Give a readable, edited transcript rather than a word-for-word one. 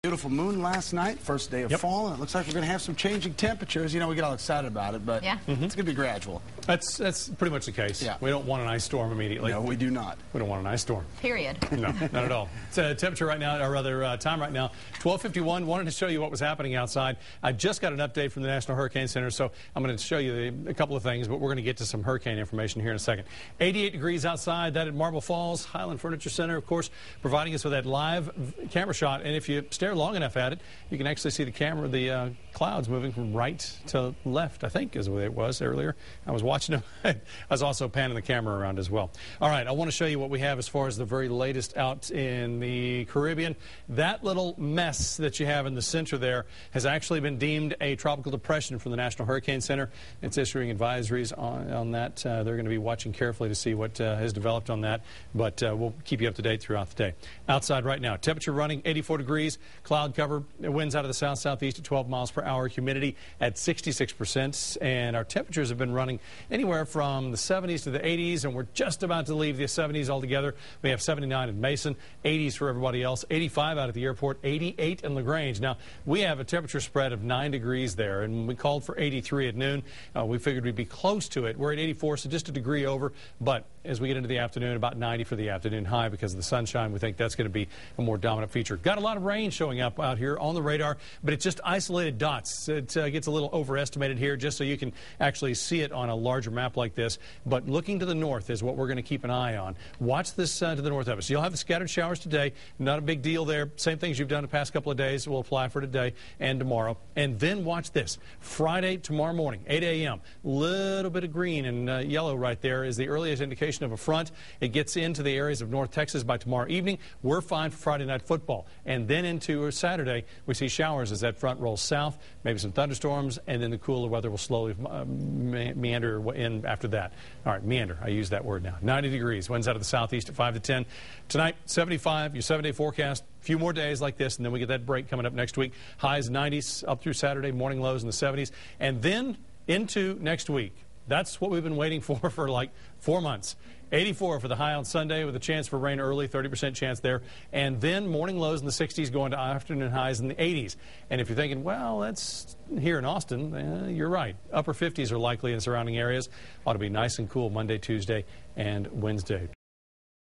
Beautiful moon last night, first day of fall, and it looks like we're going to have some changing temperatures. You know, we get all excited about it, but it's going to be gradual. That's pretty much the case. Yeah. We don't want an ice storm immediately. No, we do not. We don't want an ice storm. Period. No, not at all. It's temperature right now, or rather time right now, 12:51. Wanted to show you what was happening outside. I just got an update from the National Hurricane Center, so I'm going to show you a couple of things, but we're going to get to some hurricane information here in a second. 88 degrees outside, that at Marble Falls. Highland Furniture Center, of course, providing us with that live camera shot, and if you stare long enough at it, you can actually see the camera, the clouds moving from right to left, I think is the way it was earlier. I was watching them. I was also panning the camera around as well. All right, I want to show you what we have as far as the very latest out in the Caribbean. That little mess that you have in the center there has actually been deemed a tropical depression from the National Hurricane Center. It's issuing advisories on that. They're going to be watching carefully to see what has developed on that, but we'll keep you up to date throughout the day. Outside right now, temperature running 84 degrees, cloud cover, winds out of the south-southeast at 12 miles per hour, humidity at 66%, and our temperatures have been running anywhere from the 70s to the 80s, and we're just about to leave the 70s altogether. We have 79 in Mason, 80s for everybody else, 85 out at the airport, 88 in LaGrange. Now, we have a temperature spread of 9 degrees there, and we called for 83 at noon. We figured we'd be close to it. We're at 84, so just a degree over, but as we get into the afternoon, about 90 for the afternoon high because of the sunshine. We think that's going to be a more dominant feature. Got a lot of rain showing up out here on the radar, but it's just isolated dots. It gets a little overestimated here just so you can actually see it on a larger map like this. But looking to the north is what we're going to keep an eye on. Watch this to the north of us. You'll have the scattered showers today. Not a big deal there. Same things you've done the past couple of days will apply for today and tomorrow. And then watch this. Friday, tomorrow morning, 8 a.m. Little bit of green and yellow right there is the earliest indication of a front. It gets into the areas of North Texas by tomorrow evening. We're fine for Friday night football. And then into Saturday, we see showers as that front rolls south, maybe some thunderstorms, and then the cooler weather will slowly meander in after that. All right, meander. I use that word now. 90 degrees. Winds out of the southeast at 5 to 10. Tonight, 75. Your 7-day forecast. A few more days like this, and then we get that break coming up next week. Highs 90s up through Saturday. Morning lows in the 70s. And then into next week. That's what we've been waiting for like 4 months. 84 for the high on Sunday with a chance for rain early, 30% chance there. And then morning lows in the 60s going to afternoon highs in the 80s. And if you're thinking, well, that's here in Austin, you're right. Upper 50s are likely in surrounding areas. Ought to be nice and cool Monday, Tuesday, and Wednesday.